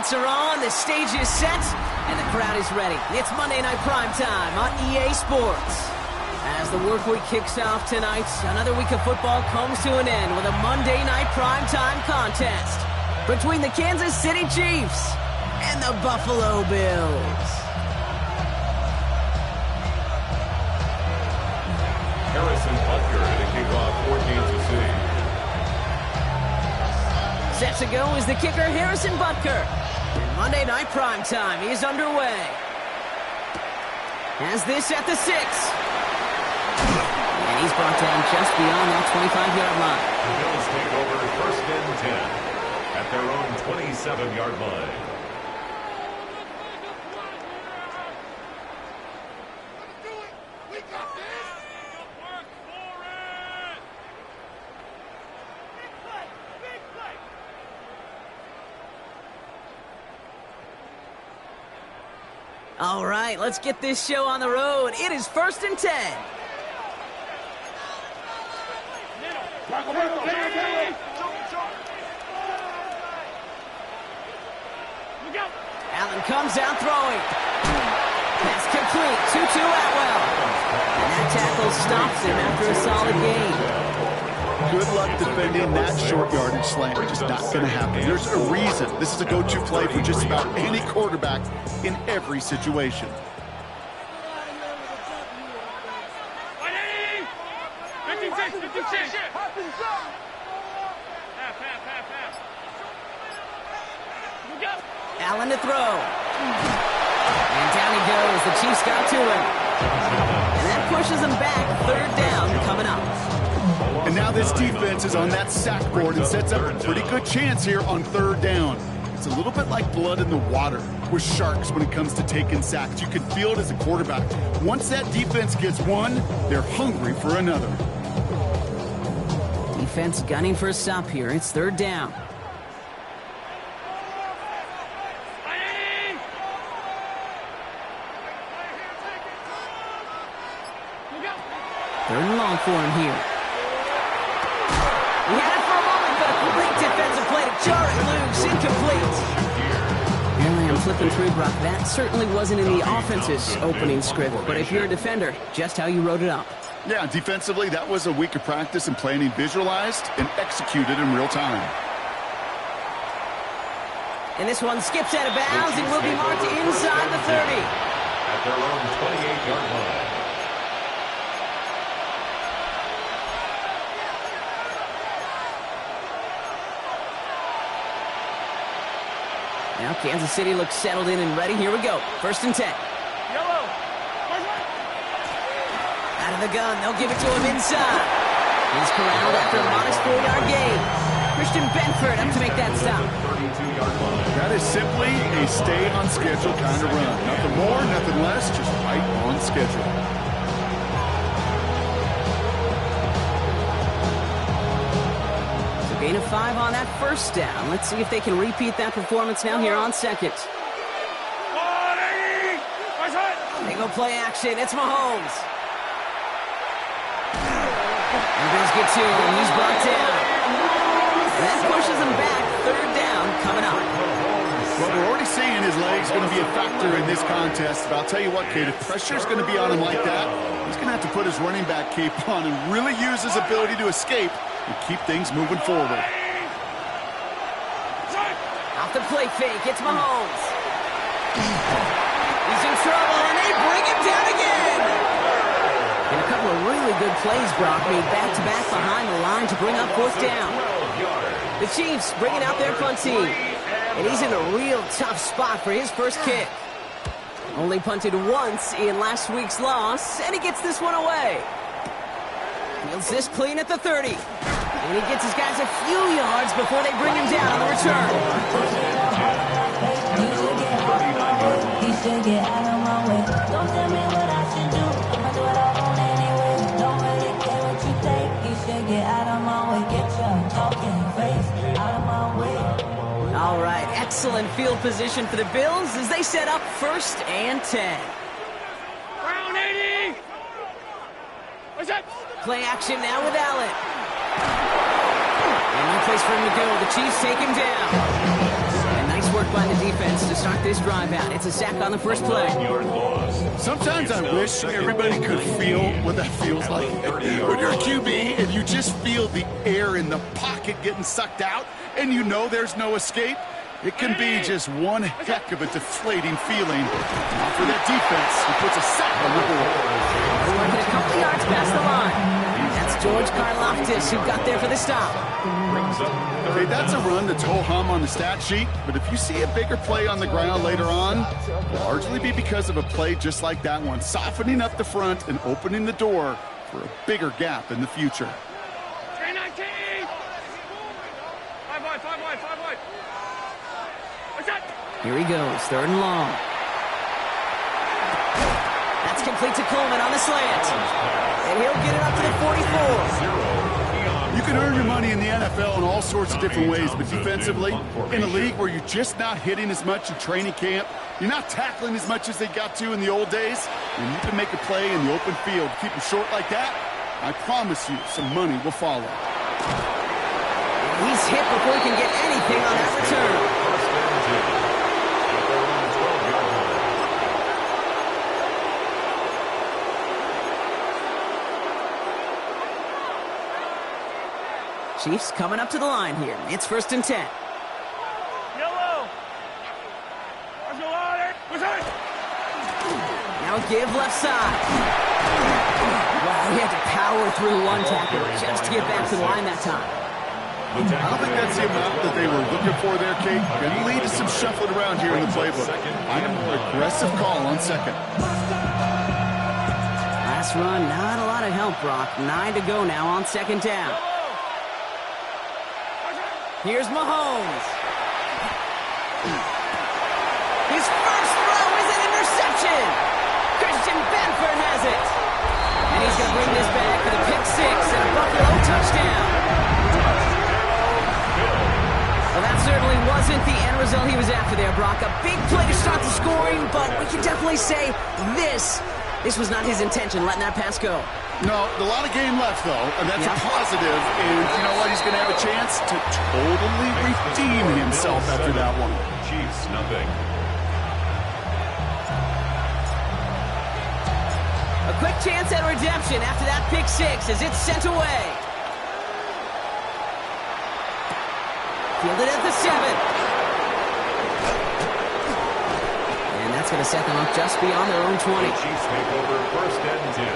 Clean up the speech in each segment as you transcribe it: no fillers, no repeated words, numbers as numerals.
lights are on, the stage is set, and the crowd is ready. It's Monday Night Primetime on EA Sports. As the work week kicks off tonight, another week of football comes to an end with a Monday Night Primetime contest between the Kansas City Chiefs and the Buffalo Bills. Harrison Butker to kick off for Kansas City. Set to go is the kicker, Harrison Butker. And Monday Night Primetime is underway. As this at the 6. And he's brought down just beyond that 25-yard line. The Bills take over 1st and 10 at their own 27-yard line. All right, let's get this show on the road. It is 1st and 10. Allen comes out throwing. Pass complete. 2-2 Atwell. And that tackle stops him after a solid gain. Good luck defending that short yardage slant. Just not going to happen. There's a reason. This is a go-to play for just about any quarterback in every situation. Allen to throw. And down he goes. The Chiefs got to him. And that pushes him back. 3rd down coming up. And now this defense is on that sack board and sets up a pretty good chance here on 3rd down. It's a little bit like blood in the water with sharks when it comes to taking sacks. You can feel it as a quarterback. Once that defense gets one, they're hungry for another. Defense gunning for a stop here. It's 3rd down. 3rd and long for him here. He had it for a moment, but a complete defensive play to jar it loose. Incomplete. Apparently I'm flipping through, Brock. That certainly wasn't in the offense's opening script, but if you're a defender, just how you wrote it up. Yeah, defensively, that was a week of practice and planning visualized and executed in real time. And this one skips out of bounds and will be marked inside the 30. At their own 28-yard line. Now Kansas City looks settled in and ready. Here we go. 1st and 10. Out of the gun. They'll give it to him inside. He's corralled after a modest 4-yard gain. Christian Benford up to make that stop. 32-yard line. That is simply a stay on schedule kind of run. Nothing more, nothing less, just right on schedule. Gain of 5 on that 1st down. Let's see if they can repeat that performance now here on 2nd. They go play action. It's Mahomes. And Bills get to him. He's brought down. And that pushes him back. 3rd down coming up. Well, we're already seeing his legs going to be a factor in this contest. But I'll tell you what, kid, if pressure's going to be on him like that, he's going to have to put his running back cape on and really use his ability to escape and keep things moving forward. Off the play fake, it's Mahomes. He's in trouble, and they bring him down again. And a couple of really good plays, Brock, made back-to-back behind the line to bring up 4th down. The Chiefs bringing out their punt team. And he's in a real tough spot for his first kick. Only punted once in last week's loss, and he gets this one away. Fields this clean at the 30. And he gets his guys a few yards before they bring him down on the return. He should get out of my way. Don't tell me what I should do. I'ma do what I want anyway. Don't really care what you think. He should get out of my way. Get your talking face out of my way. All right, excellent field position for the Bills as they set up 1st and 10. Round 80. What's up? Play action now with Allen. And no place for him to go. The Chiefs take him down. And nice work mark by the defense to start this drive out. It's a sack on the first play. Sometimes I wish everybody could feel what that feels like. When you're a QB and you just feel the air in the pocket getting sucked out and you know there's no escape, it can be just one heck of a deflating feeling. Now for that defense, he puts a sack on the board. Working a couple yards past the line. That's George Karlaftis who got there for the stop. Okay, that's a run that's ho-hum on the stat sheet, but if you see a bigger play on the ground later on, it'll largely be because of a play just like that one, softening up the front and opening the door for a bigger gap in the future. 319! 5 wide, 5 wide, 5 wide. What's that? Here he goes, third and long. That's complete to Coleman on the slant. And he'll get it up to the 44. You can earn your money in the NFL in all sorts of different ways, but defensively, in a league where you're just not hitting as much in training camp, you're not tackling as much as they got to in the old days, and you can make a play in the open field, keep them short like that, I promise you some money will follow. He's hit before he can get anything on that return. Chiefs coming up to the line here. It's 1st and 10. Yellow! Let's go on it! What's that? Now give left side. Wow, he had to power through one tackle just to get back to the line that time. I don't think that's the amount that they were looking for there, Kate. Going to lead to some shuffling around here in the playbook. Find a more aggressive call on second. Last run, not a lot of help, Brock. 9 to go now on 2nd down. Here's Mahomes. His first throw is an interception. Christian Benford has it. And he's going to bring this back for the pick 6 and a Buffalo touchdown. Well, that certainly wasn't the end result he was after there, Brock. A big play to start the scoring, but we can definitely say this was not his intention, letting that pass go. No, a lot of game left, though, and that's a positive. And you know what? He's going to have a chance to totally redeem himself after that one. Chiefs, nothing. A quick chance at redemption after that pick 6 as it's sent away. Fielded at the 7. And that's going to set them up just beyond their own 20. The Chiefs take over 1st and 10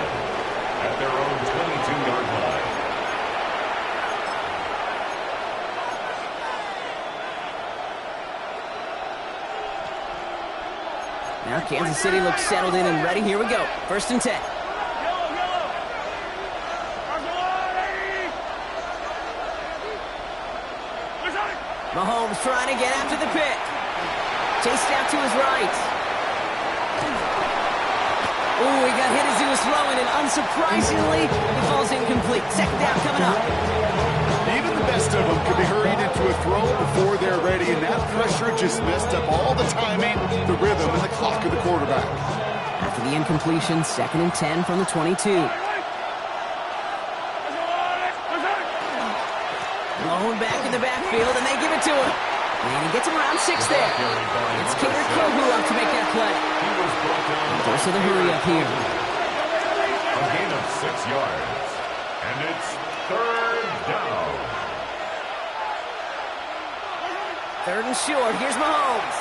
at their own 22-yard line. Now Kansas City looks settled in and ready. Here we go. 1st and 10. Yellow, yellow! Let's go on, 80! What's that? Mahomes trying to get after the pick. Chased out to his right. Ooh, he got hit as he was throwing, and unsurprisingly, he falls incomplete. 2nd down coming up. Even the best of them could be hurried into a throw before they're ready, and that pressure just messed up all the timing, the rhythm, and the clock of the quarterback. After the incompletion, 2nd and 10 from the 22. Let's go on it! What's that? Blown back in the backfield, and they give it to him. And he gets him around 6 there. It's Kader Kohu up to make that play. Dose of the hurry up here. A gain of 6 yards. And it's 3rd down. 3rd and short. Here's Mahomes.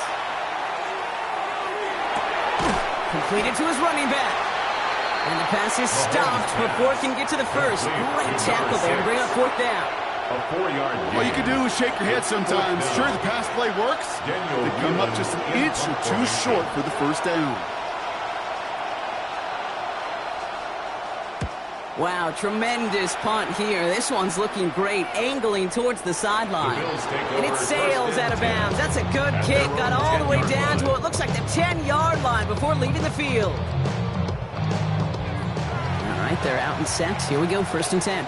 Completed to his running back. And the pass is stopped before it can get to the first. Great tackle there to bring up 4th down. A 4-yard gain. All you can do is shake your head sometimes. Sure, the pass play works. They come up just an inch or two short for the 1st down. Wow, tremendous punt here. This one's looking great, angling towards the sideline. And it sails out of bounds. That's a good kick. Got all the way down to what looks like the 10-yard line before leaving the field. All right, they're out in sets. Here we go, 1st and 10.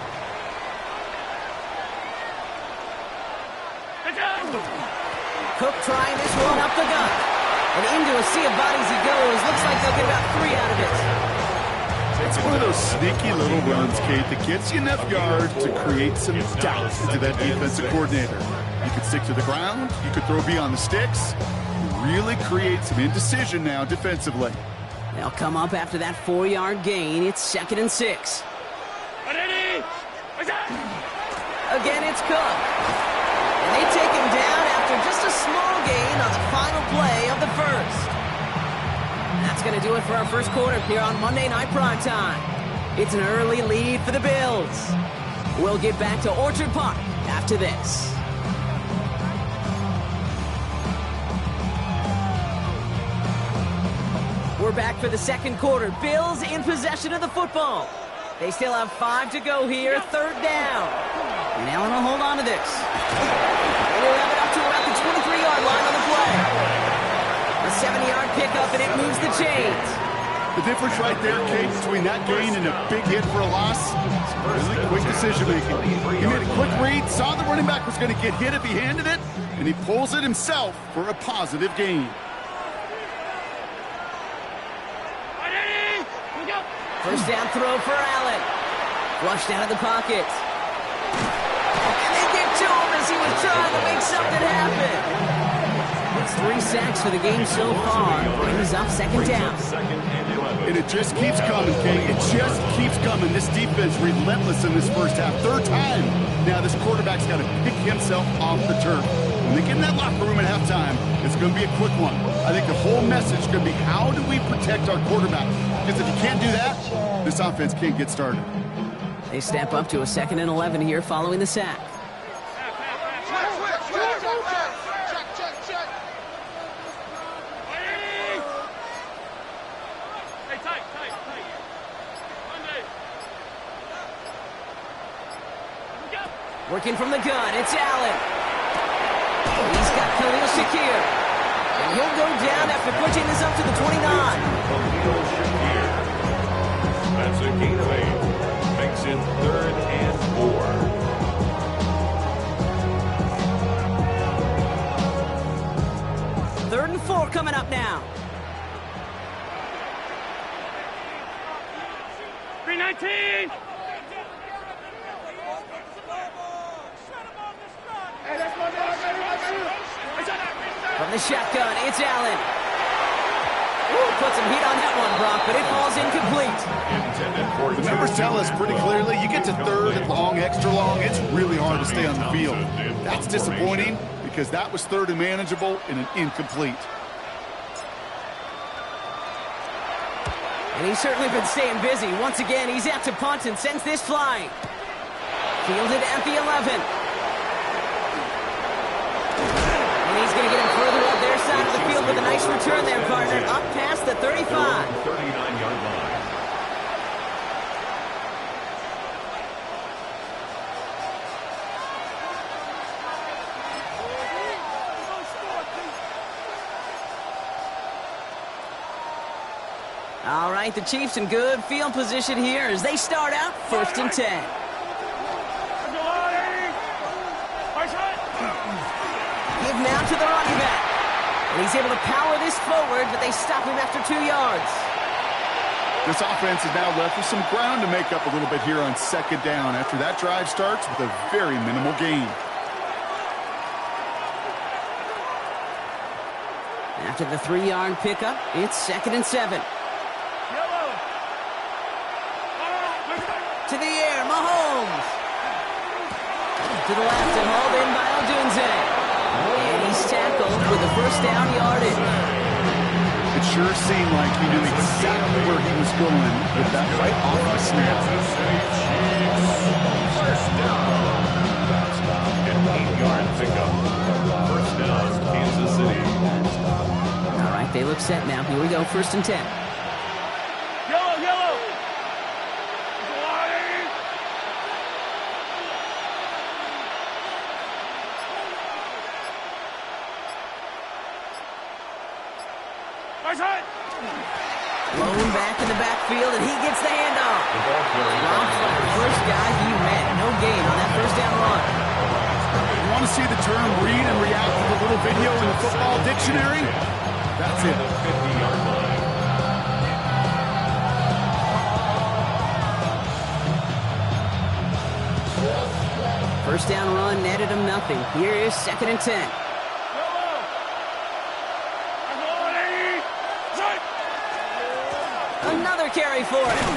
Cook trying this one up the gut. And into a sea of bodies he goes. Looks like they'll get about 3 out of it. It's one of those sneaky little runs, Kate, that gets you enough yards to create some doubt into that defensive coordinator. You could stick to the ground. You could throw beyond the sticks. Really create some indecision now defensively. They'll come up after that 4-yard gain. It's 2nd and 6. Again, it's Cook. And they take him down after just a small gain on the final play of the first. That's going to do it for our first quarter here on Monday Night Primetime. It's an early lead for the Bills. We'll get back to Orchard Park after this. We're back for the second quarter. Bills in possession of the football. They still have 5 to go here, 3rd down. And Allen will hold on to this. They will have it up to about the 23-yard line on the play. A 7-yard pickup, and it moves the chains. The difference right there, Kate, between that gain and a big hit for a loss, really quick decision-making. He made a quick read, saw the running back was going to get hit if he handed it, and he pulls it himself for a positive gain. First down throw for Allen. Flushed out of the pocket. And they get to him as he was trying to make something happen. It's 3 sacks for the game so far. Brings up 2nd down. And it just keeps coming, King. It just keeps coming. This defense relentless in this first half. 3rd time. Now this quarterback's got to pick himself off the turf. When they get in that locker room at halftime, it's going to be a quick one. I think the whole message is going to be, how do we protect our quarterback? Because if you can't do that, this offense can't get started. They step up to a 2nd and 11 here following the sack. Working from the gun, it's Allen. He's got Khalil Shakir. And he'll go down after pushing this up to the 29. Khalil Shakir. That's a gain of 8. Makes it 3rd and 4. 3rd and 4 coming up now. 319. From the shotgun, it's Allen. Ooh, put some heat on that one, Brock, but it falls incomplete. The numbers tell us pretty clearly, you get to 3rd and long, extra long, it's really hard to stay on the field. That's disappointing because that was 3rd and manageable and an incomplete. And he's certainly been staying busy. Once again, he's out to punt and sends this flying. Fielded at the 11. And he's going to get him further up their side of the field with a nice return there, partner. Up past the 35. 39-yard line. All right, the Chiefs in good field position here as they start out 1st and 10. Give now to the running back. And he's able to power this forward, but they stop him after 2 yards. This offense is now left with some ground to make up a little bit here on 2nd down after that drive starts with a very minimal gain. After the 3-yard pickup, it's 2nd and 7. To the air, Mahomes. To the left and hauled in by Odunze. And he's tackled with the first down yardage. It sure seemed like he knew exactly where he was going with that right off the snap. First down. An 8-yard pickup. First down, Kansas City. All right, they look set now. Here we go, 1st and 10. Yellow. Blown back in the backfield, and he gets the handoff. Dropped by the first guy he met. No gain on that first down run. You want to see the term read and react to the little video in the football dictionary? That's it. 50-yard line. First down run netted him nothing. Here is 2nd and 10. Another carry for him.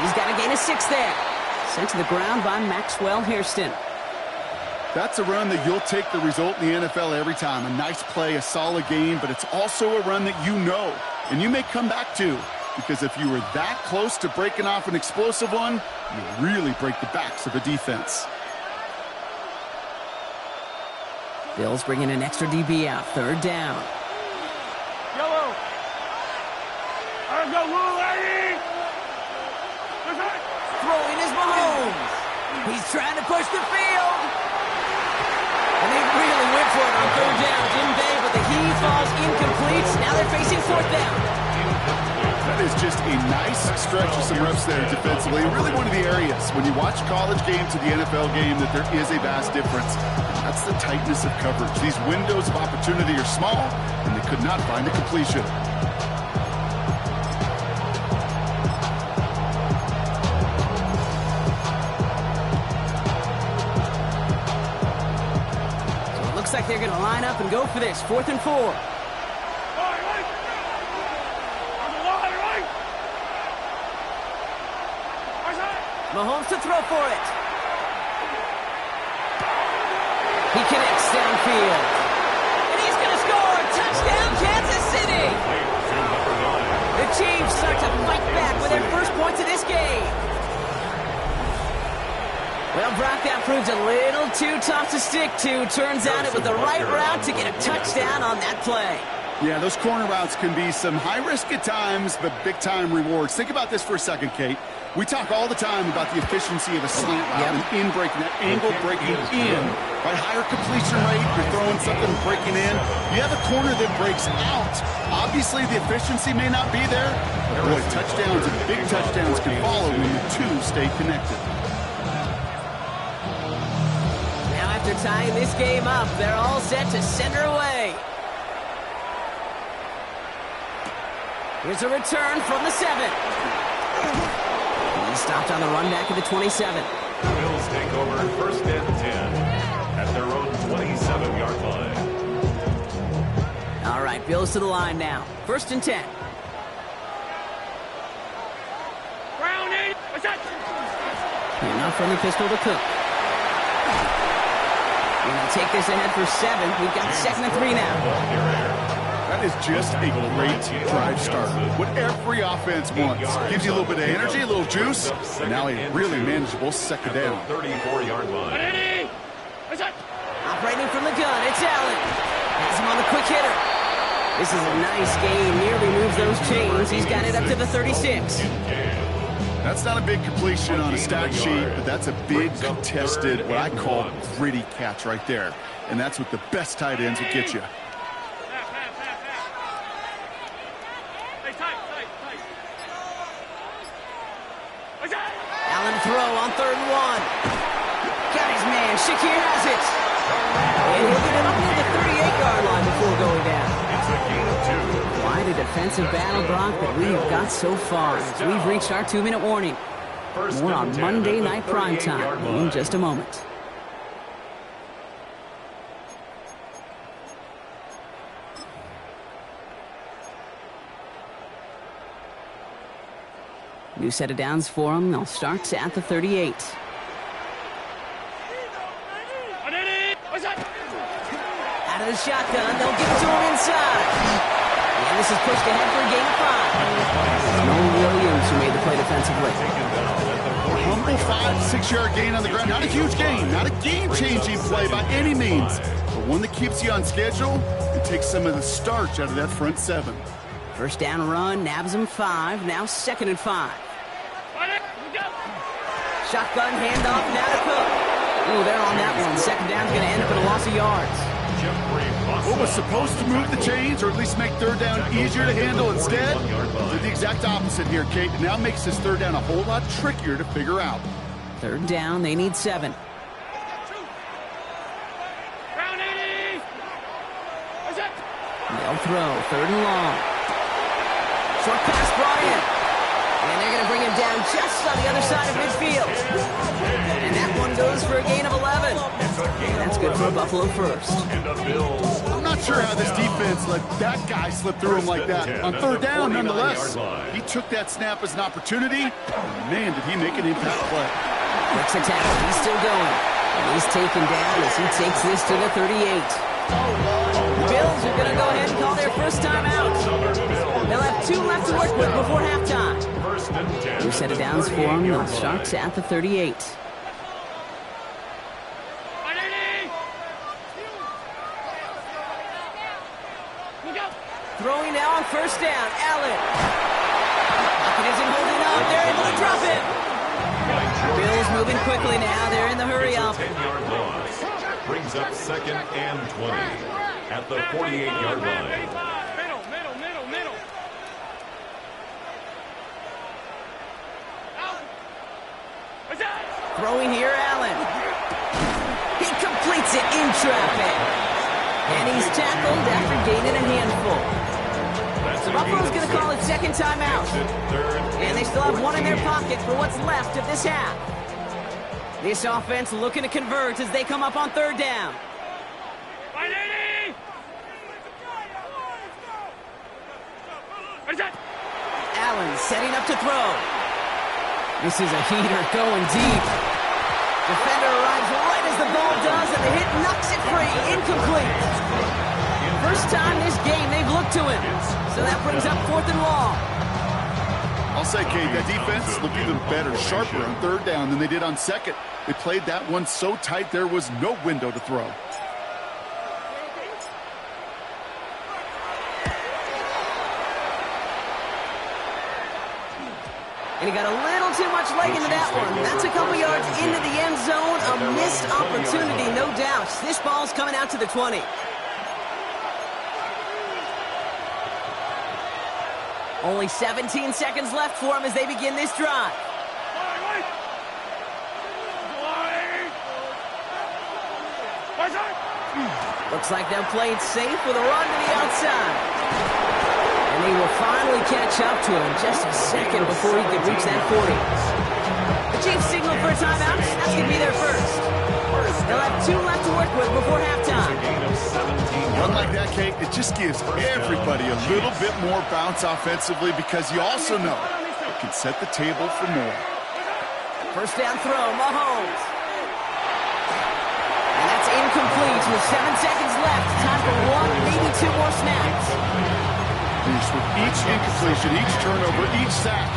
He's got a gain of 6 there. Sent to the ground by Maxwell Hairston. That's a run that you'll take the result in the NFL every time. A nice play, a solid game, but it's also a run that you know and you may come back to, because if you were that close to breaking off an explosive one, you really break the backs of a defense. Bills bringing an extra DB out. 3rd down. Yellow. Let's go, Will, lady. Throwing is Mahomes. He's trying to push the field. And they really went for it on 3rd down, didn't they? But the heave falls incomplete. Now they're facing 4th down. That is just a nice stretch of some reps there defensively. Really one of the areas when you watch college game to the NFL game that there is a vast difference. That's the tightness of coverage. These windows of opportunity are small, and they could not find a completion. Like they're going to line up and go for this. 4th and 4. Mahomes to throw for it. He connects downfield. And he's going to score. Touchdown, Kansas City. The Chiefs start to fight back with their first points of this game. Well, Brock, that proved a little too tough to stick to. Turns out it was the right route to get a touchdown on that play. Yeah, those corner routes can be some high risk at times, but big-time rewards. Think about this for a second, Kate. We talk all the time about the efficiency of a slant route and in breaking, that angle breaking in. By higher completion rate, you're throwing something breaking in. You have a corner that breaks out. Obviously, the efficiency may not be there, but boy, touchdowns and big touchdowns can follow when the two stay connected. After tying this game up, they're all set to send her away. Here's a return from the 7. He stopped on the run back at the 27. Bills take over 1st and 10 at their own 27-yard line. All right, Bills to the line now. 1st and 10. Brownie. And now from the pistol to Cook. We're going to take this ahead for 7. We've got 2nd and 3 now. That is just a great drive start. What every offense wants. Gives you a little bit of energy, a little juice, and now a really manageable 2nd down. 34-yard line. Operating from the gun, it's Allen. Has him on the quick hitter. This is a nice game. Nearly moves those chains. He's got it up to the 36. That's not a big completion on a stat sheet, but that's a big contested, what I call gritty catch right there. And that's what the best tight ends will get you. Allen throw on 3rd and 1. Got his man. Shakir has it. And he'll get it up near the 38-yard line before going down. It's a gain of 2. Quite a defensive battle, Brock, that we've got so far as we've reached our 2-minute warning. More on Monday Night Primetime in just a moment. New set of downs for them. They'll start at the 38. Out of the shotgun, they'll give it to him inside. And this is pushed ahead for a gain of 5. No Williams who made the play defensively. Humble 5-6-yard gain on the ground. Not a huge gain, not a game-changing play by any means, but one that keeps you on schedule and takes some of the starch out of that front 7. First down run, nabs him 5. Now 2nd and 5. Shotgun handoff, now to Cook. Ooh, they're on that one. 2nd down's going to end up in a loss of yards. What was supposed to move the chains, or at least make 3rd down easier to handle instead, did the exact opposite here, Kate. It now makes this 3rd down a whole lot trickier to figure out. 3rd down, they need 7. They'll throw, 3rd and long. Short pass brought in. And they're going to bring him down just on the other side of midfield. And that one goes for a gain of 11. That's good for a Buffalo first. I'm not sure how this defense let that guy slip through him like that. On third down, nonetheless. He took that snap as an opportunity. Man, did he make an impact play. Next attack, he's still going. And he's taken down as he takes this to the 38. The Bills are going to go ahead and call their first time out. They'll have 2 left to work with before halftime. New set of downs for them. The Sharks at the 38. Throwing now on first down. Allen. Pocket isn't holding up. They're able to drop it. Bills moving quickly now. They're in the hurry up. 10-yard loss. Brings up 2nd and 20 at the 48-yard line. Middle. Throwing here, Allen. He completes it in traffic. And he's tackled after gaining a handful. So Buffalo's going to call it second timeout. And they still have 1 in their pocket for what's left of this half. This offense looking to convert as they come up on third down. Allen setting up to throw. This is a heater going deep. Defender arrives right as the ball does, and the hit knocks it free. Incomplete. First time this game they've looked to him. So that brings up 4th and long. I'll say, Kate, that defense looked even better, sharper on third down than they did on second. They played that one so tight there was no window to throw. And he got a little too much leg into that one. That's a couple yards into the end zone. A missed opportunity, no doubt. This ball's coming out to the 20. Only 17 seconds left for him as they begin this drive. Looks like they'll play it safe with a run to the outside. And they will finally catch up to him just a second before he could reach that 40. The Chiefs signal for a timeout. That's going to be their first. They'll have 2 left to work with before halftime. One like that, Kate, it just gives everybody a little bit more bounce offensively because you also know it can set the table for more. First down throw, Mahomes. And that's incomplete with 7 seconds left. Time for 1, maybe 2 more snaps. With each incompletion, each turnover, each sack,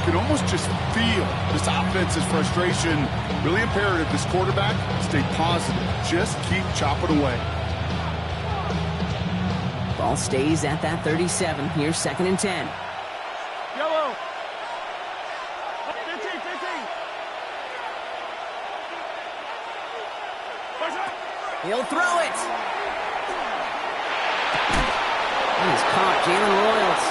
you can almost just feel this offense's frustration. Really imperative this quarterback stay positive. Just keep chopping away. Ball stays at that 37. Here's 2nd and 10. Yellow. 15. He'll throw it. He's caught Jalen Royals.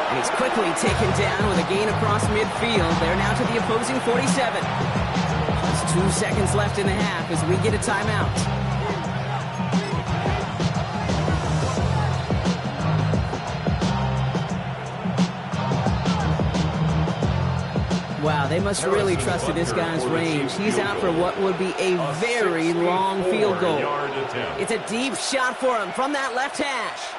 And he's quickly taken down with a gain across midfield. They're now to the opposing 47. Just 2 seconds left in the half as we get a timeout. Wow, they must really trust this guy's range. He's out for what would be a very long field goal. It's a deep shot for him from that left hash.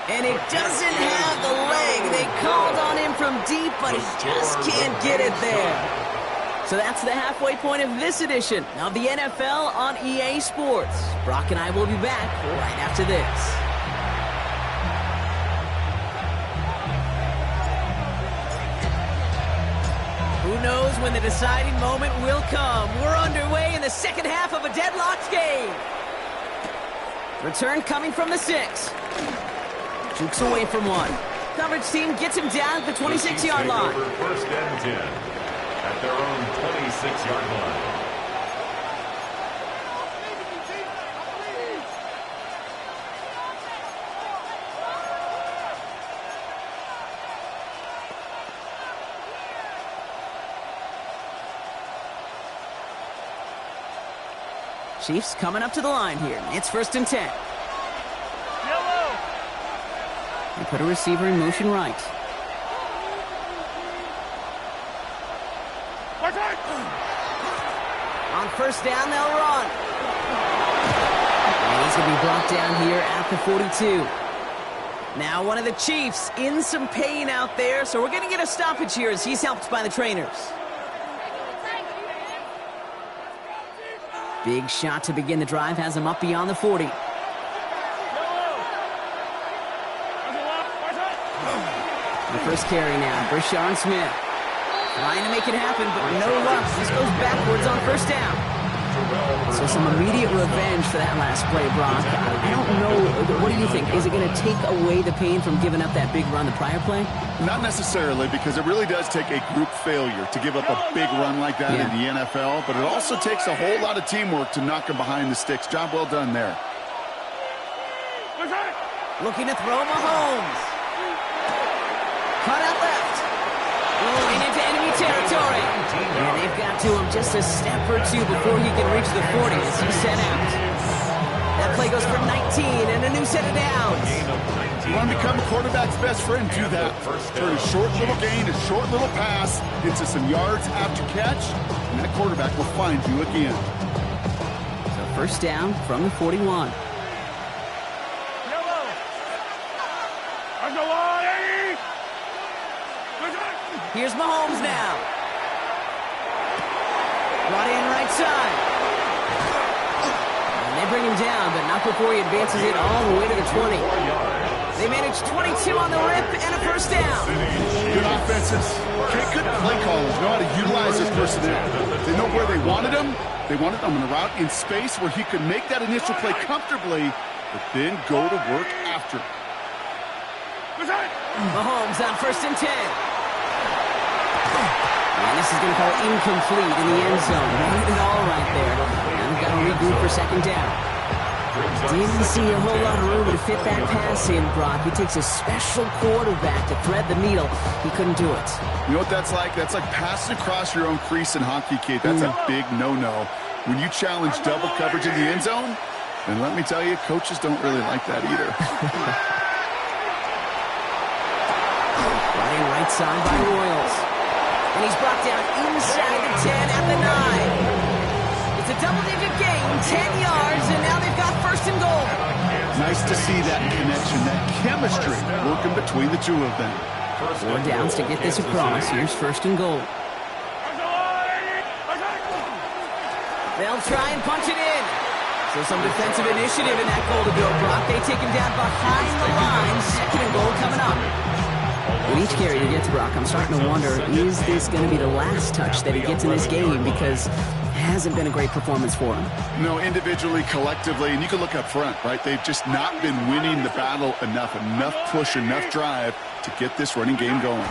And it doesn't have the leg. They called on him from deep, but he just can't get it there. So that's the halfway point of this edition of the NFL on EA Sports. Brock and I will be back right after this. Who knows when the deciding moment will come? We're underway in the second half of a deadlocked game. Return coming from the 6. Jukes away from one. Coverage team gets him down at the 26-yard line. First and 10 at their own 26-yard line. Chiefs coming up to the line here. It's 1st and 10. They put a receiver in motion right. On first down, they'll run. And he's going to be brought down here at the 42. Now one of the Chiefs in some pain out there, so we're going to get a stoppage here as he's helped by the trainers. Big shot to begin the drive, has him up beyond the 40. The first carry now, Brashard Smith. Trying to make it happen, but no luck. This goes backwards on first down. So some immediate revenge for that last play, Brock. I don't know. What do you think? Is it going to take away the pain from giving up that big run the prior play? Not necessarily, because it really does take a group failure to give up a big run like that in the NFL, but it also takes a whole lot of teamwork to knock him behind the sticks. Job well done there. Looking to throw Mahomes. Cut out left. Rolling into enemy territory. And they've got to him just a step or two before he can reach the 40 as he's set out. That play goes for 19 and a new set of downs. You want to become a quarterback's best friend, do that. Turn a short little gain, a short little pass into some yards after catch, and that quarterback will find you again. So first down from the 41. Here's Mahomes now. Brought in right side. And they bring him down, but not before he advances it all the way to the 20. They manage 22 on the rip and a first down. Good offenses. Okay, good play callers know how to utilize their personnel. They know where they wanted him. They wanted him on a route in space where he could make that initial play comfortably, but then go to work after. Mahomes on first and 10. And this is going to call incomplete in the end zone. They did it all right there. Now they've got to regroup for second down. Didn't see a whole lot of room to fit that pass in, Brock. It takes a special quarterback to thread the needle. He couldn't do it. You know what that's like? That's like passing across your own crease in hockey, Kate. That's a big no-no. When you challenge double coverage in the end zone, and let me tell you, coaches don't really like that either. Right side by Royals. And he's brought down inside the 10 at the 9. It's a double-digit gain, 10 yards, and now they've got first and goal. Nice to see that connection, that chemistry working between the two of them. 4 downs to get this across. Here's first and goal. They'll try and punch it in. So some defensive initiative in that goal to go, Brock. They take him down behind the line. Second and goal coming up. With each carry he gets, Brock, I'm starting to wonder, is this going to be the last touch that he gets in this game? Because it hasn't been a great performance for him. No, individually, collectively, and you can look up front, right? They've just not been winning the battle enough push, enough drive to get this running game going.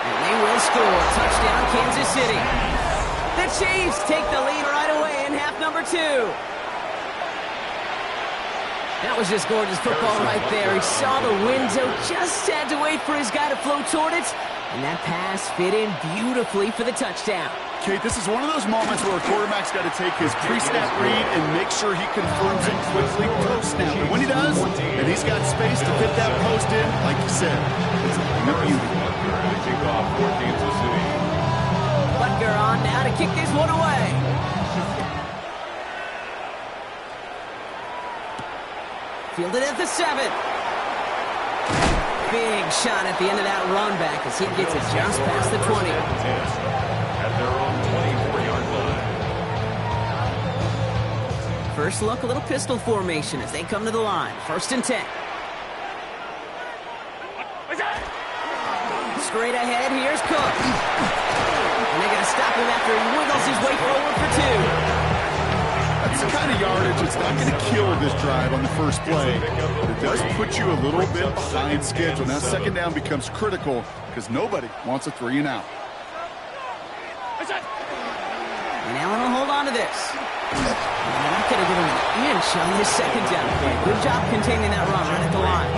And they will score. Touchdown, Kansas City. The Chiefs take the lead right away in half number 2. That was just gorgeous football right there. He saw the window, just had to wait for his guy to float toward it, and that pass fit in beautifully for the touchdown. Kate, this is one of those moments where a quarterback's got to take his pre-snap read and make sure he confirms it quickly post-snap. And when he does, and he's got space to fit that post in, like you said, it's a thing of beauty. Butker on now to kick this one away. Fielded at the 7. Big shot at the end of that run back as he gets it just past the 20. At their own 24-yard line. First look, a little pistol formation as they come to the line. First and 10. Straight ahead, here's Cook. And they're going to stop him after he wiggles his way forward for 2. That's the kind of yardage that's not going to kill this drive on the first play. But it does put you a little bit behind schedule. Now second down becomes critical because nobody wants a 3 and out. And Allen will hold on to this. And they're not going to give him an inch on this second down play. Good job containing that run right at the line.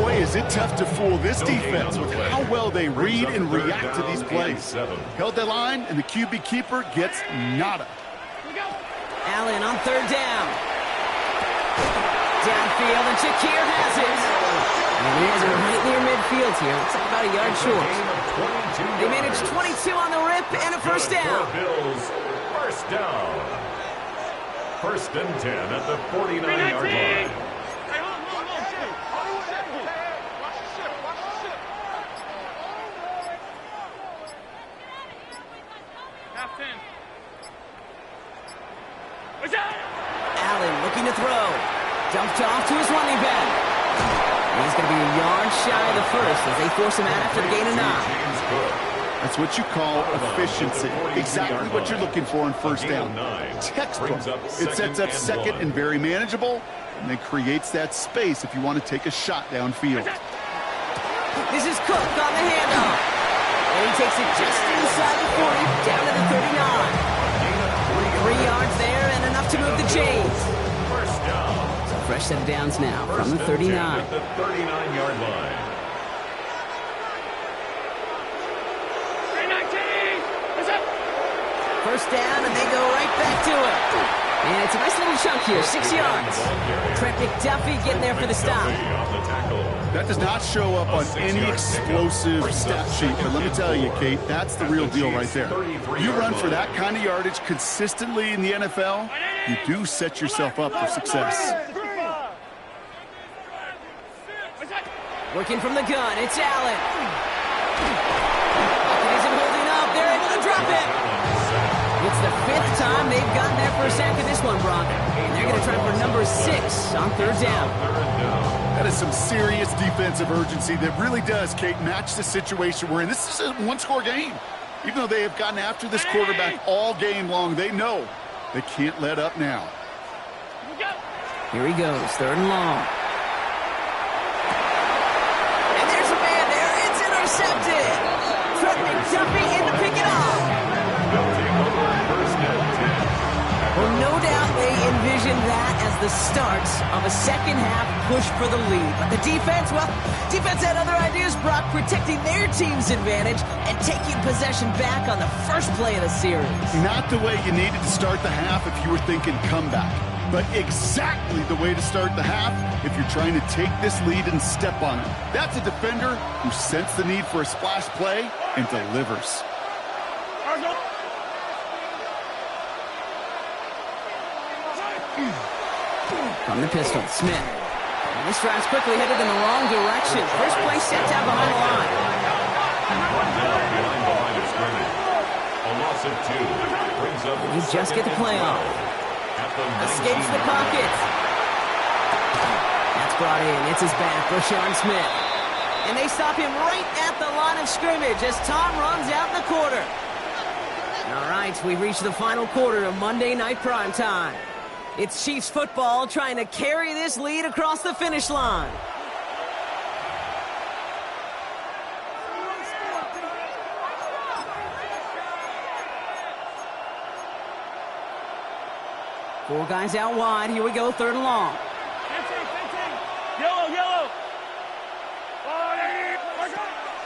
Boy, is it tough to fool this defense with how well they read and react to these plays. Held that line, and the QB keeper gets nada. Allen on third down. downfield, and Shakir has it. And he has it right near midfield here. Looks like about a yard short. They managed 22 on the rip and a first down. Bills, first down. First and 10 at the 49-yard line. Allen looking to throw. Dumped off to his running back. And he's going to be a yard shy of the first as they force him out after the gain of 9. That's what you call efficiency. Exactly what you're looking for on first down. Textbook. It sets up second and very manageable, and then creates that space if you want to take a shot downfield. This is Cook on the handoff. And he takes it just inside the 40, down to the 39. 3 yards there and enough to move the chains. First down. So fresh set of downs now from the 39. At the 39-yard line. First down, and they go right back to it. And it's a nice little chunk here, 6 yards. Trent McDuffie getting there for the stop. That does not show up on any explosive stat sheet, but let me tell you, Kate, that's the real deal right there. You run for that kind of yardage consistently in the NFL, you do set yourself up for success. Working from the gun, it's Allen. Pocket isn't holding up, they're able to drop it. It's the 5th time they've gotten their first sack in this one, Brock. And they're going to try for number 6 on 3rd down. That is some serious defensive urgency that really does, Kate, match the situation we're in. This is a one-score game. Even though they have gotten after this quarterback all game long, they know they can't let up now. Here he goes, 3rd and long. And there's a man there. It's intercepted. Trent McDuffie in to pick it off. Well, no doubt they envisioned that as the start of a second-half push for the lead. But the defense, well, defense had other ideas, Brock, protecting their team's advantage and taking possession back on the first play of the series. Not the way you needed to start the half if you were thinking comeback, but exactly the way to start the half if you're trying to take this lead and step on it. That's a defender who sensed the need for a splash play and delivers. From the pistol, Smith. And this drive's quickly headed in the wrong direction. First play set down behind the line. Behind the line of scrimmage. A loss of 2. Brings up You just get the play off. Escapes the pocket. That's brought in. It's his back, Rashawn Smith. And they stop him right at the line of scrimmage as Tom runs out in the quarter. All right, we've reached the final quarter of Monday Night Primetime. It's Chiefs football trying to carry this lead across the finish line. Four guys out wide. Here we go, 3rd and long. Yellow.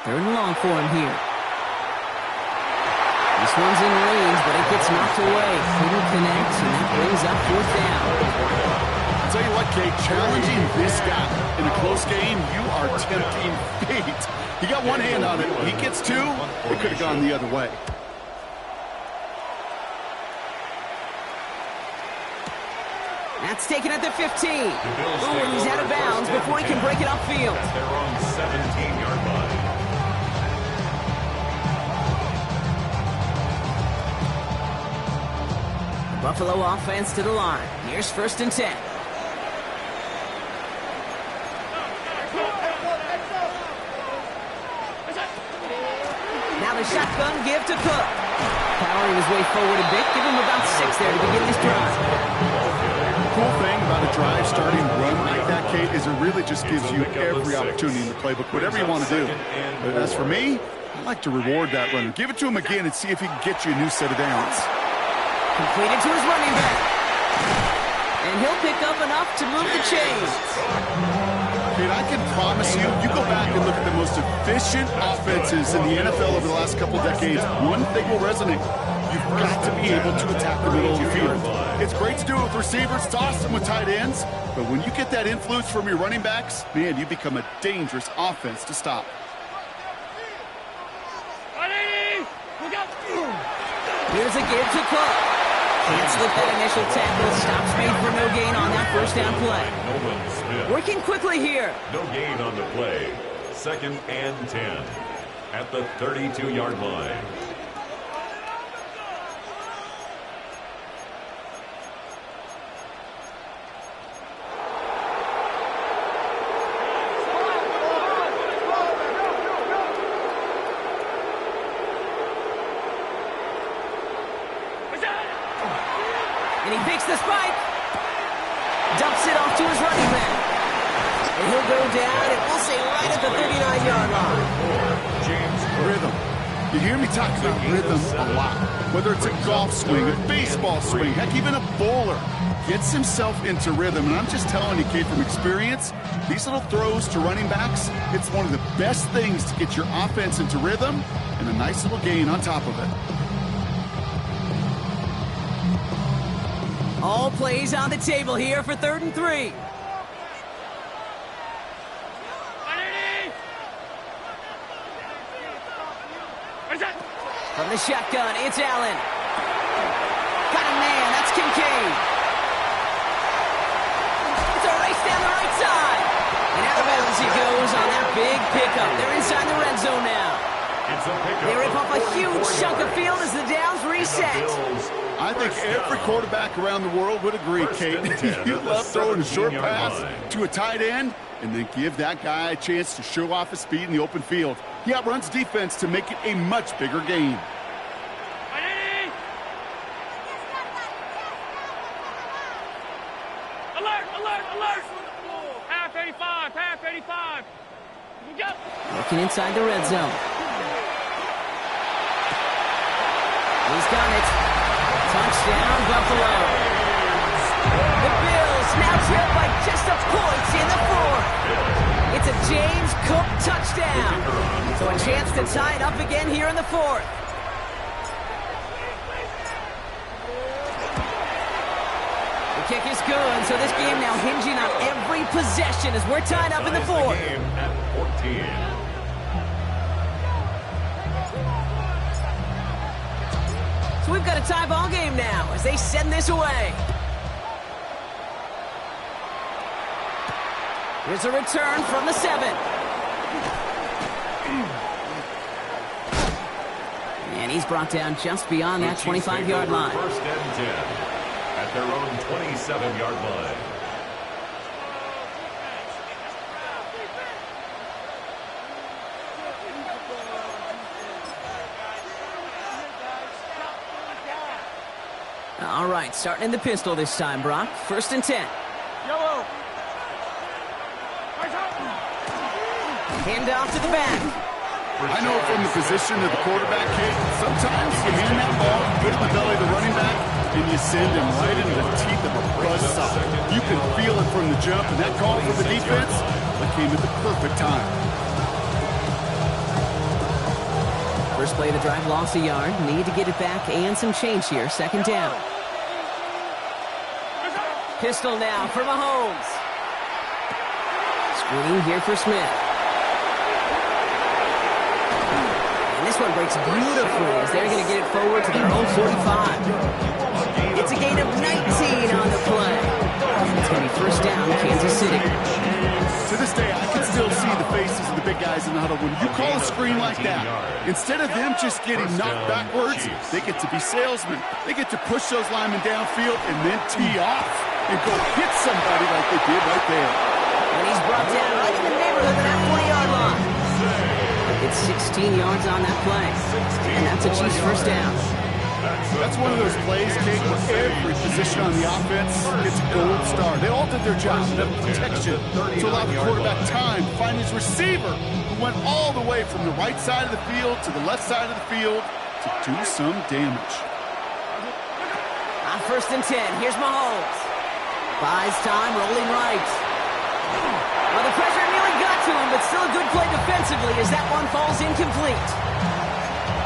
3rd and long for him here. This one's in range, but it gets knocked away. Couldn't connect, and that brings up 4th down. I'll tell you what, Kate, challenging this guy in a close game, you are tempting fate. He got one hand on it. He gets 2. It could have gone the other way. That's taken at the 15. Ooh, and he's out of bounds before he can break it upfield. They're on 17-yard line. Buffalo offense to the line. Here's 1st and 10. Now the shotgun give to Cook. Powering his way forward a bit. Give him about 6 there to begin this drive. The cool thing about a drive starting run like that, Kate, is it really just gives you every opportunity in the playbook, whatever you want to do. But as for me, I like to reward that runner. Give it to him again and see if he can get you a new set of downs. Completed to his running back. And he'll pick up enough to move the chains. Kate, I can promise you, you go back and look at the most efficient offenses in the NFL over the last couple decades, one thing will resonate. you've got to be able to attack the middle of the field. It's great to do it with receivers. It's awesome with tight ends. But when you get that influence from your running backs, man, you become a dangerous offense to stop. Here's a give to Cook. Can't slip that initial tackle. Stops made for no gain on that first down play. Working quickly here. No gain on the play. 2nd and 10 at the 32-yard line. And he picks the spike. Dumps it off to his running back. And he'll go down, and we'll say right at the 39-yard line. Rhythm. You hear me talk about rhythm a lot. Whether it's a golf swing, a baseball swing, heck, even a bowler gets himself into rhythm. And I'm just telling you, kid, from experience, these little throws to running backs, it's one of the best things to get your offense into rhythm and a nice little gain on top of it. All plays on the table here for 3rd and 3. From the shotgun, it's Allen. Got a man, that's Kincaid. It's a race down the right side. And out of bounds he goes on that big pickup. They're inside the red zone now. They rip off a huge chunk of field as the downs reset. I think every quarterback around the world would agree, Kate. You love throwing a short pass to a tight end and then give that guy a chance to show off his speed in the open field. He outruns defense to make it a much bigger game. Alert, alert, alert! Half 85, half 85. Looking inside the red zone. He's got it. Touchdown, Buffalo. The Bills now trail by just a point in the 4th. It's a James Cook touchdown. So a chance to tie it up again here in the 4th. The kick is good, so this game now hinging on every possession as we're tied up in the 4th. Game at 14. So we've got a tie ball game now as they send this away. Here's a return from the 7. And he's brought down just beyond that 25-yard line. 1st and 10 at their own 27-yard line. All right, starting in the pistol this time, Brock. 1st and 10. Yellow. Hand off to the back. I know from the position of the quarterback, kid, sometimes you hand that ball, put it in the belly of the running back, and you send him right into the teeth of a buzzsaw. You can feel it from the jump, and that call for the defense, that came at the perfect time. First play of the drive, lost a yard. Need to get it back and some change here. 2nd down. Pistol now for Mahomes. Screen here for Smith. And this one breaks beautifully as they're going to get it forward to their own 45. It's a gain of 19 on the play. It's going to be 1st down, Kansas City. To this day, I can still see the faces of the big guys in the huddle. When you call a screen like that, instead of them just getting knocked backwards, they get to be salesmen. They get to push those linemen downfield and then tee off and go hit somebody like they did right there. And he's brought down right in the neighborhood of that 20-yard line. It's 16 yards on that play. And that's a Chiefs 1st down. That's one of those plays, Kate, where every position on the offense gets a gold star. They all did their job, enough protection to allow the quarterback time to find his receiver, who went all the way from the right side of the field to the left side of the field to do some damage. On 1st and 10, here's Mahomes. Buys time, rolling right. Well, the pressure nearly got to him, but still a good play defensively as that one falls incomplete.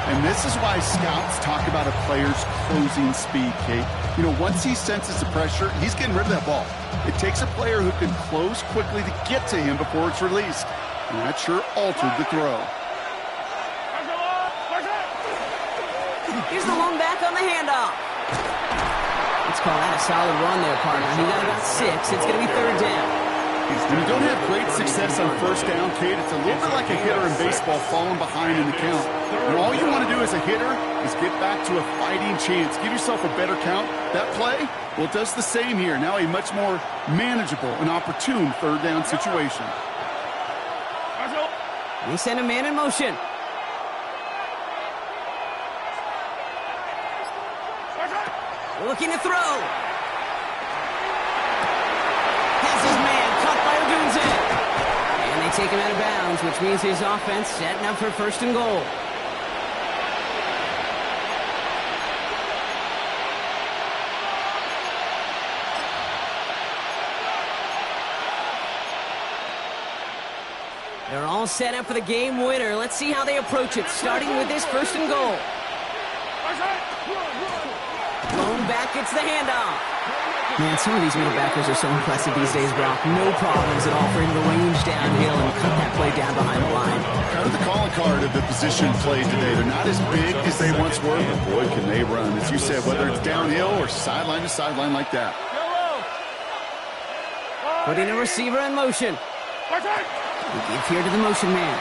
And this is why scouts talk about a player's closing speed, Kate. You know, once he senses the pressure, he's getting rid of that ball. It takes a player who can close quickly to get to him before it's released. And that sure altered the throw. Here's the one back on the handoff. Let's call that a solid run there, partner. He got about 6. It's going to be 3rd down. When you don't have great success on 1st down, Kate, it's a little bit like a hitter in baseball falling behind in the count. And all you want to do as a hitter is get back to a fighting chance. Give yourself a better count. That play, well, it does the same here. Now a much more manageable and opportune 3rd down situation. They send a man in motion. Looking to throw. Has his man caught by Odunze. And they take him out of bounds, which means his offense setting up for 1st and goal. They're all set up for the game winner. Let's see how they approach it, starting with this 1st and goal. Blown back, gets the handoff. Man, some of these middle backers are so impressive these days, Brock. No problems at all for him to range downhill and cut that play down behind the line. Kind of the calling card of the position played today. They're not as big as they once were, but boy, can they run. As you said, whether it's downhill or sideline to sideline like that. Putting a receiver in motion. We give here to the motion man.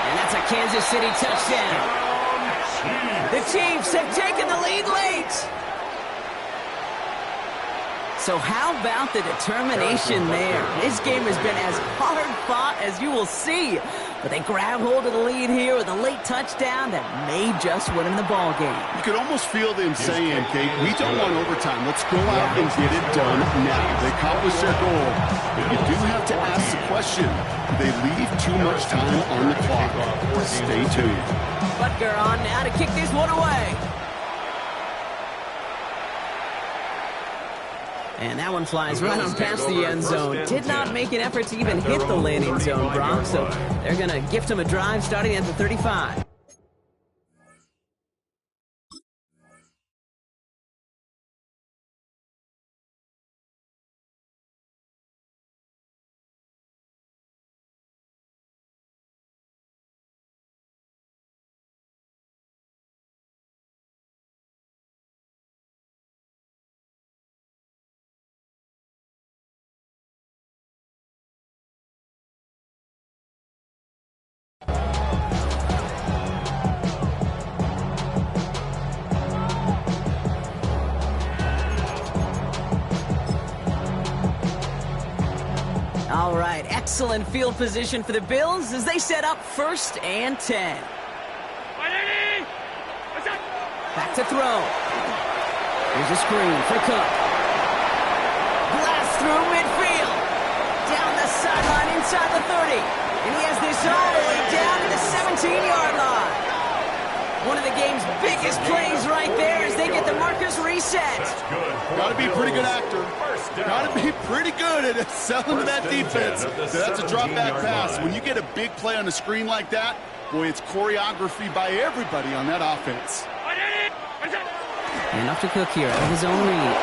And that's a Kansas City touchdown. The Chiefs have taken the lead late. So how about the determination there? This game has been as hard fought as you will see. But they grab hold of the lead here with a late touchdown that may just win them the ball game. You could almost feel them saying, Kate, we don't want overtime. Let's go out and get it done now. They accomplished their goal. But you do have to ask the question, do they leave too much time on the clock? Stay tuned. Butker on now to kick this one away. And that one flies right on past the end zone. Did not make an effort to even hit the landing zone, Brock. So they're going to gift him a drive starting at the 35. All right, excellent field position for the Bills as they set up 1st and 10. Back to throw. Here's a screen for Cook. Blast through midfield. Down the sideline inside the 30. And he has this all the way down to the 17-yard line. One of the game's biggest plays right there as they get the markers reset. Got to be a pretty good actor. Got to be pretty good at selling to that defense. That's a drop back pass. When you get a big play on the screen like that, boy, it's choreography by everybody on that offense. And off to Cook here out of his own read.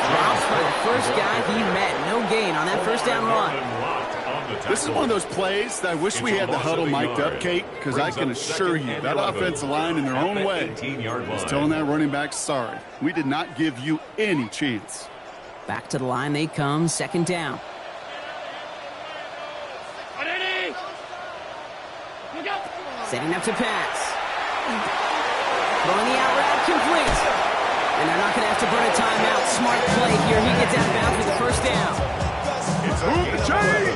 Drops by the first guy he met. No gain on that 1st down run. This is one of those plays that I wish we had the huddle mic'd up, Kate, because I can assure you that offensive line in their own way is telling that running back, sorry, we did not give you any chance. Back to the line they come, 2nd down. Setting up to pass. Throwing the out route complete. And they're not going to have to burn a timeout. Smart play here. He gets out of bounds with the 1st down. Move the chain!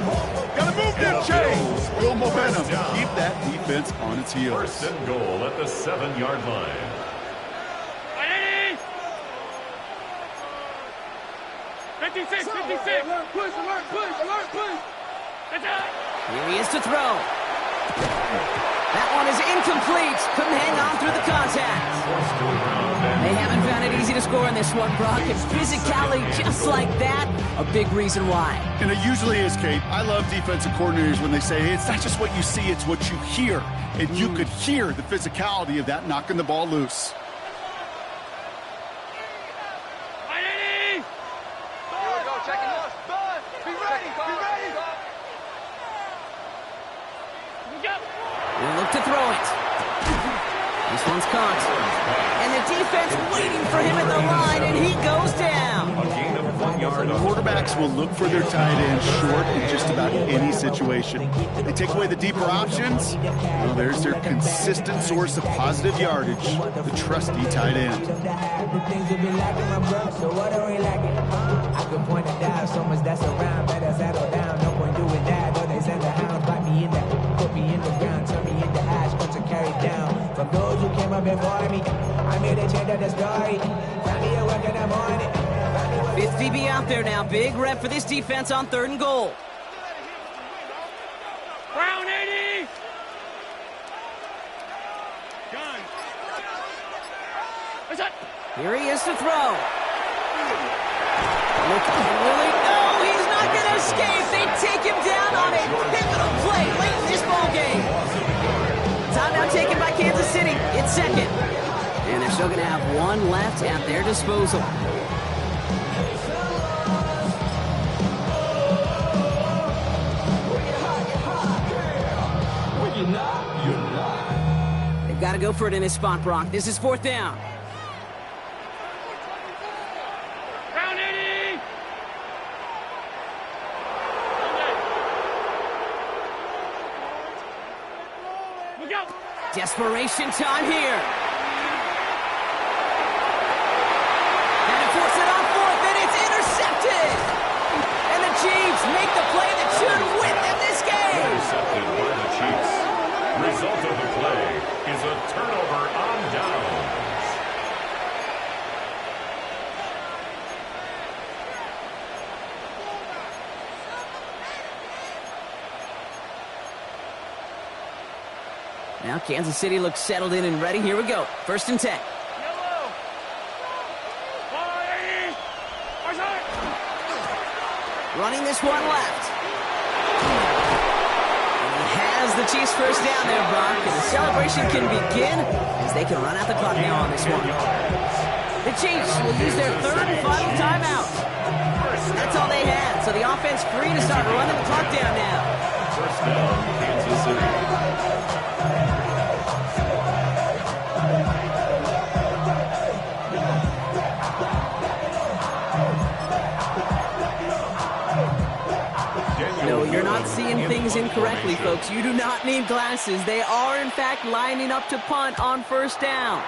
Gotta move them chains! Build momentum. Keep that defense on its heels. 1st and goal at the 7-yard line. 56, 56. Alert, push, alert, push, alert, push. Here he is to throw. That one is incomplete. Couldn't hang on through the contact. They haven't found it easy to to score in this one, Brock. And physicality just like that, a big reason why. And it usually is, Kate. I love defensive coordinators when they say, hey, it's not just what you see, it's what you hear. And you could hear the physicality of that knocking the ball loose. We'll look to throw it. This one's caught. And the defense waiting for him at the line, and he goes down. A gain of 1 yard. Quarterbacks will look for their tight end short in just about any situation. They take away the deeper options. Well, there's their consistent source of positive yardage, the trusty tight end. I can point it down, so much that's around, better settle down. No point doing that, though they send the hounds, bite me in the, put me in the ground, turn me into ash, got to carry down. From those who came up before me, I made a change of the story. Found me a work in the morning. Fifth DB out there now. Big rep for this defense on 3rd and goal. Brown 80. Gun. What's that? Here he is to throw. Look, Willie. No, he's not going to escape. They take him down on a pivotal play late in this ball game. Timeout taken by Kansas City. It's 2nd. And they're still going to have one left at their disposal. They've got to go for it in this spot, Brock. This is 4th down. Brown 80. Look out. Desperation time here. And it forces it on 4th, and it's intercepted. And the Chiefs make the play that should win them this game. Intercepted by the Chiefs. Result of the play is a turnover on downs. Now Kansas City looks settled in and ready. Here we go. 1st and 10. Yellow. 180. Where's that? Running this one left. And he has the Chiefs first down there, Brock. And the celebration can begin as they can run out the clock now on this one. The Chiefs will use their 3rd and final timeout. That's all they had. So the offense free to start running the clock down now. First down, Kansas City. No, you're not seeing things incorrectly, folks. You do not need glasses. They are, in fact, lining up to punt on 1st down.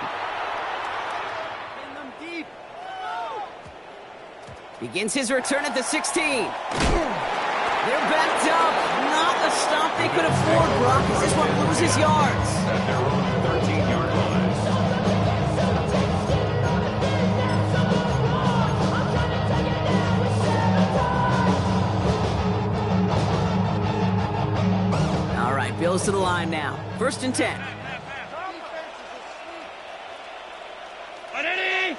Begins his return at the 16. They're backed up. Not a stop they could afford, Brock, as this one loses yards. At their own 13-yard line. All right, Bills to the line now. 1st and 10. 180.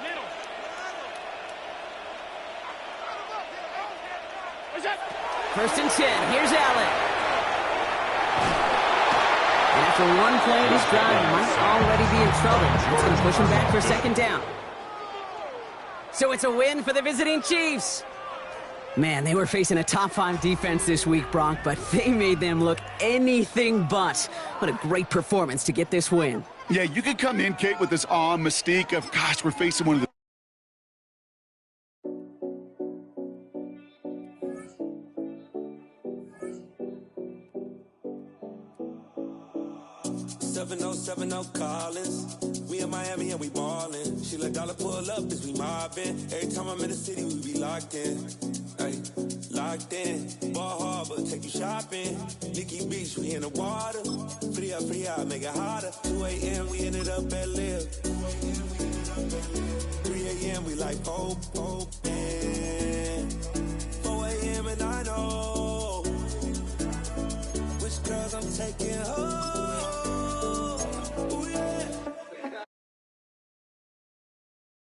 Middle. Where's that? 1st and 10. Here's Allen. And after one play, this drive might already be in trouble. It's going to push him back for 2nd down. So it's a win for the visiting Chiefs. Man, they were facing a top 5 defense this week, Brock, but they made them look anything but. What a great performance to get this win. Yeah, you could come in, Kate, with this awe and mystique of, gosh, we're facing one of the 707 Collins. We in Miami and we ballin'. She let dollar pull up as we mobbin'. Every time I'm in the city, we be locked in. Ay, locked in. Ball Harbor, take you shopping. Nikki Beach, we in the water. Free up, make it harder. 2 a.m., we ended up at Live. 3 a.m., we like open. 4 a.m. and I know which girls I'm taking